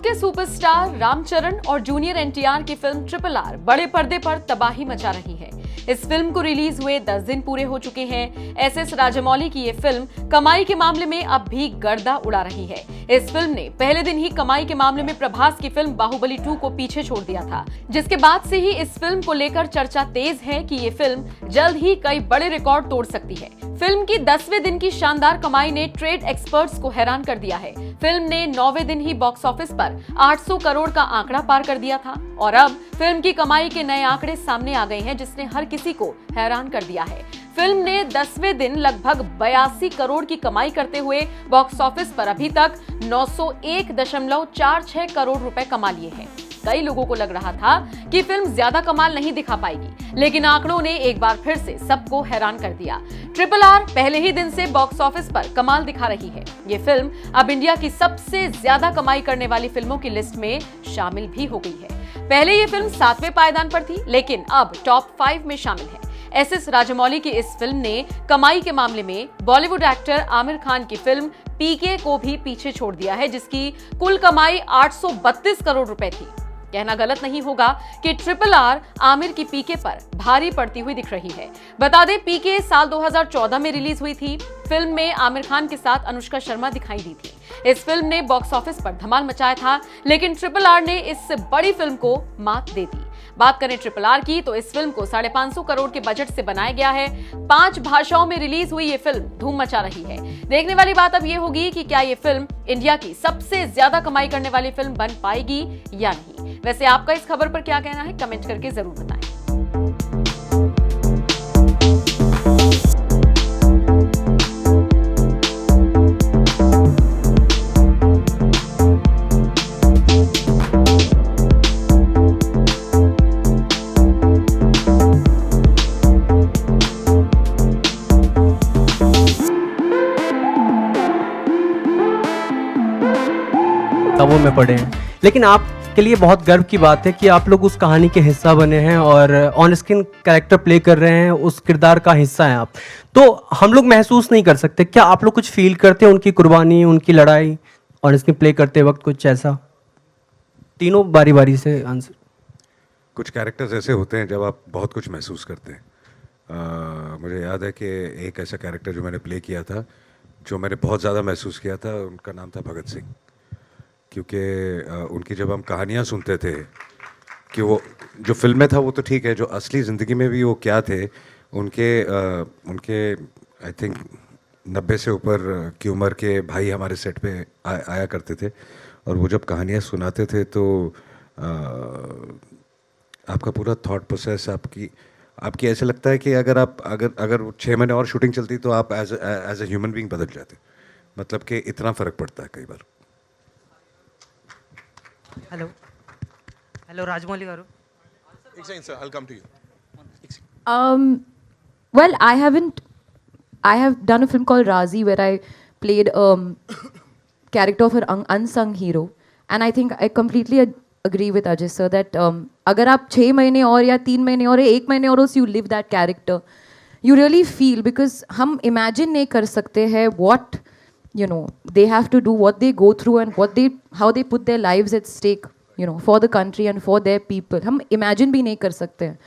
के सुपरस्टार रामचरण और जूनियर एनटीआर की फिल्म ट्रिपल आर बड़े पर्दे पर तबाही मचा रही है। इस फिल्म को रिलीज हुए 10 दिन पूरे हो चुके हैं। एसएस राजामौली की ये फिल्म कमाई के मामले में अब भी गर्दा उड़ा रही है। इस फिल्म ने पहले दिन ही कमाई के मामले में प्रभास की फिल्म बाहुबली 2 को पीछे छोड़ दिया था, जिसके बाद से ही इस फिल्म को लेकर चर्चा तेज है कि ये फिल्म जल्द ही कई बड़े रिकॉर्ड तोड़ सकती है। फिल्म की 10वें दिन की शानदार कमाई ने ट्रेड एक्सपर्ट्स को हैरान कर दिया है। फिल्म ने 9वें दिन ही बॉक्स ऑफिस पर 800 करोड़ का आंकड़ा पार कर दिया था और अब फिल्म की कमाई के नए आंकड़े सामने आ गए हैं, जिसने हर किसी को हैरान कर दिया है। फिल्म ने 10वें दिन लगभग 82 करोड़ की कमाई करते हुए बॉक्स ऑफिस पर अभी तक 901.46 करोड़ रुपए कमा लिए हैं। कई लोगों को लग रहा था कि फिल्म ज्यादा कमाल नहीं दिखा पाएगी, लेकिन आंकड़ों ने एक बार फिर से सबको हैरान कर दिया। ट्रिपल आर पहले ही दिन से बॉक्स ऑफिस पर कमाल दिखा रही है। ये फिल्म अब इंडिया की सबसे ज्यादा कमाई करने वाली फिल्मों की लिस्ट में शामिल भी हो गई है। पहले ये फिल्म 7वें पायदान पर थी, लेकिन अब टॉप 5 में शामिल है। एसएस राजामौली की इस फिल्म ने कमाई के मामले में बॉलीवुड एक्टर आमिर खान की फिल्म पीके को भी पीछे छोड़ दिया है, जिसकी कुल कमाई 832 करोड़ रुपए थी। कहना गलत नहीं होगा कि ट्रिपल आर आमिर की पीके पर भारी पड़ती हुई दिख रही है। बता दें, पीके साल 2014 में रिलीज हुई थी। फिल्म में आमिर खान के साथ अनुष्का शर्मा दिखाई दी थी। इस फिल्म ने बॉक्स ऑफिस पर धमाल मचाया था, लेकिन ट्रिपल आर ने इस बड़ी फिल्म को मात दे दी। बात करें ट्रिपल आर की, तो इस फिल्म को 550 करोड़ के बजट से बनाया गया है। 5 भाषाओं में रिलीज हुई ये फिल्म धूम मचा रही है। देखने वाली बात अब ये होगी कि क्या ये फिल्म इंडिया की सबसे ज्यादा कमाई करने वाली फिल्म बन पाएगी या नहीं। वैसे आपका इस खबर पर क्या कहना है, कमेंट करके जरूर बताएं। किताबों में पढ़े हैं, लेकिन आपके लिए बहुत गर्व की बात है कि आप लोग उस कहानी के हिस्सा बने हैं और ऑन स्क्रीन कैरेक्टर प्ले कर रहे हैं, उस किरदार का हिस्सा हैं आप। तो हम लोग महसूस नहीं कर सकते, क्या आप लोग कुछ फील करते हैं उनकी कुर्बानी, उनकी लड़ाई ऑन स्क्रीन प्ले करते वक्त, कुछ ऐसा? तीनों बारी बारी से आंसर। कुछ कैरेक्टर्स ऐसे होते हैं जब आप बहुत कुछ महसूस करते हैं। मुझे याद है कि एक ऐसा कैरेक्टर जो मैंने प्ले किया था, जो मैंने बहुत ज़्यादा महसूस किया था, उनका नाम था भगत सिंह। क्योंकि उनकी जब हम कहानियाँ सुनते थे कि वो जो फिल्म में था वो तो ठीक है, जो असली ज़िंदगी में भी वो क्या थे, उनके आई थिंक 90 से ऊपर की उम्र के भाई हमारे सेट पे आया करते थे, और वो जब कहानियाँ सुनाते थे तो आपका पूरा थॉट प्रोसेस आपकी ऐसे लगता है कि अगर 6 महीने और शूटिंग चलती तो आप एज ए ह्यूमन बीइंग बदल जाते। मतलब कि इतना फ़र्क पड़ता है कई बार। Hello, Rajmouli garu. One second, sir. I'll come to you. Well, I have done a film called Razi where I played character of an unsung hero, and I think I completely agree with Ajay sir that अगर आप 6 महीने और या 3 महीने और 1 महीने और you live that character, you really feel, because हम imagine नहीं कर सकते हैं what they have to do, what they go through, and how they put their lives at stake, for the country and for their people. हम imagine भी नहीं कर सकते हैं।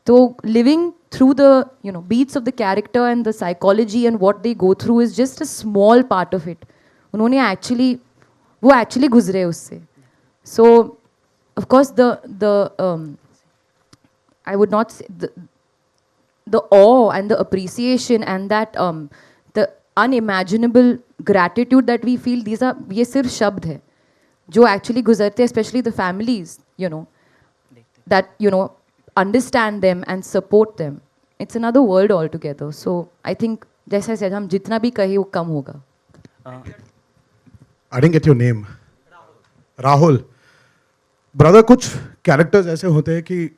तो living through the beats of the character and the psychology and what they go through is just a small part of it. उन्होंने वो actually गुजरे उससे। So of course I would not say the awe and the appreciation and that the unimaginable gratitude that we feel, ये सिर्फ शब्द है जो actually गुजरते हैं, especially the families that understand them and support them. It's another world altogether. So I think जैसे said, हम जितना भी कहे वो कम होगा। I didn't get your name. Rahul. Brother, कुछ कैरेक्टर्स ऐसे होते हैं कि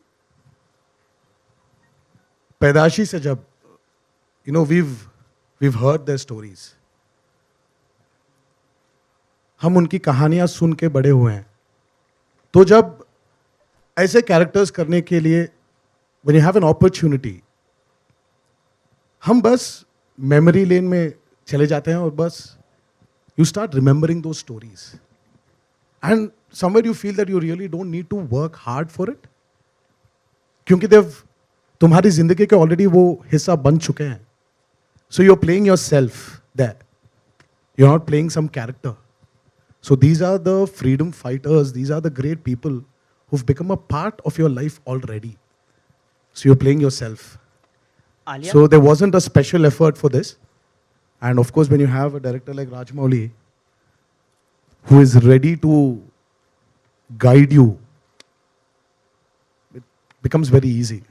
पैदाशी से जब we've heard their stories, हम उनकी कहानियां सुन के बड़े हुए हैं। तो जब ऐसे कैरेक्टर्स करने के लिए when you have an opportunity, हम बस मेमोरी लेन में चले जाते हैं और बस you start remembering those stories. and somewhere you feel that you really don't need to work hard for it. क्योंकि they've तुम्हारी जिंदगी के ऑलरेडी वो हिस्सा बन चुके हैं. So you're playing yourself there. You're not playing some character. So these are the freedom fighters. These are the great people who've become a part of your life already. So you're playing yourself. Alia? So there wasn't a special effort for this. And of course, when you have a director like Rajamouli, who is ready to guide you, it becomes very easy.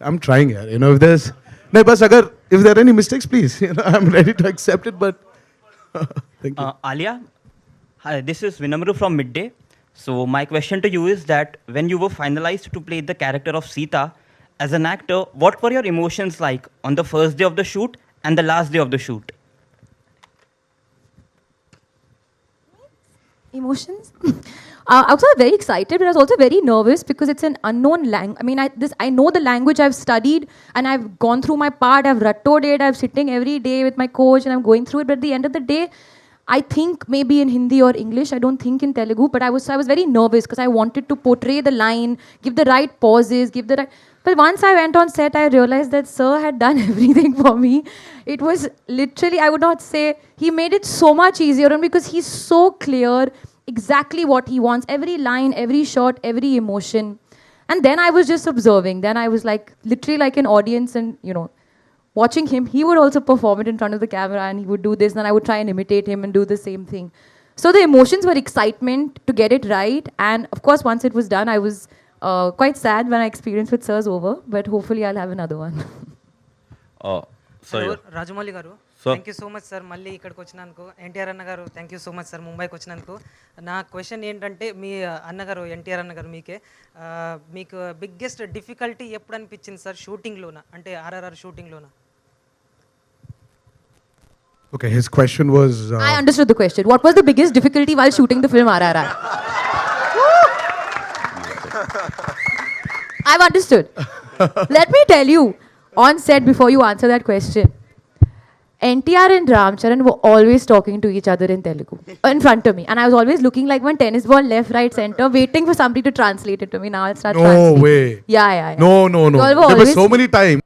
I'm trying here. You know, if there's no, but if there are any mistakes, please. You know, I'm ready to accept it. But thank you. Alia, hi, this is Vinamru from Midday. So my question to you is that when you were finalized to play the character of Sita, as an actor, what were your emotions like on the first day of the shoot and the last day of the shoot? Emotions? I was very excited, but I was also very nervous because it's an unknown language. I mean, I know the language, I've studied, and I've gone through my part, I've rattoed it, I'm sitting every day with my coach, and I'm going through it. But at the end of the day, I think maybe in Hindi or English, I don't think in Telugu, but I was very nervous because I wanted to portray the line, give the right pauses, give the right... But once I went on set, I realized that Sir had done everything for me. It was literally, I would not say, he made it so much easier on me because he's so clear exactly what he wants, every line, every shot, every emotion. And then I was just observing. Then I was like, literally like an audience and, you know, watching him. He would also perform it in front of the camera and he would do this. And I would try and imitate him and do the same thing. So the emotions were excitement to get it right. And of course, once it was done, I was quite sad when I experienced with Sir's over. But hopefully I'll have another one. Hello Rajamouli గారు Sir. Thank you so much sir మళ్ళీ ఇక్కడికి వచ్చినందుకు ఎన్టీఆర్ అన్న గారు thank you so much sir ముంబైకి వచ్చినందుకు నా question ఏంటంటే మీ అన్నగారు ఎన్టీఆర్ అన్న గారు మీకు బిగ్గెస్ట్ డిఫికల్టీ ఎప్పుడు అనిపించింది సార్ షూటింగ్లోన అంటే RRR షూటింగ్లోన Okay, his question was. I understood the question. What was the biggest difficulty while shooting the film RRR? I've understood. Let me tell you, on set before you answer that question, NTR and Ramcharan were always talking to each other in Telugu in front of me. And I was always looking like one tennis ball, left, right, center, waiting for somebody to translate it to me. Now I'll start No translating. way. Yeah. No. You all were There were always- so many times.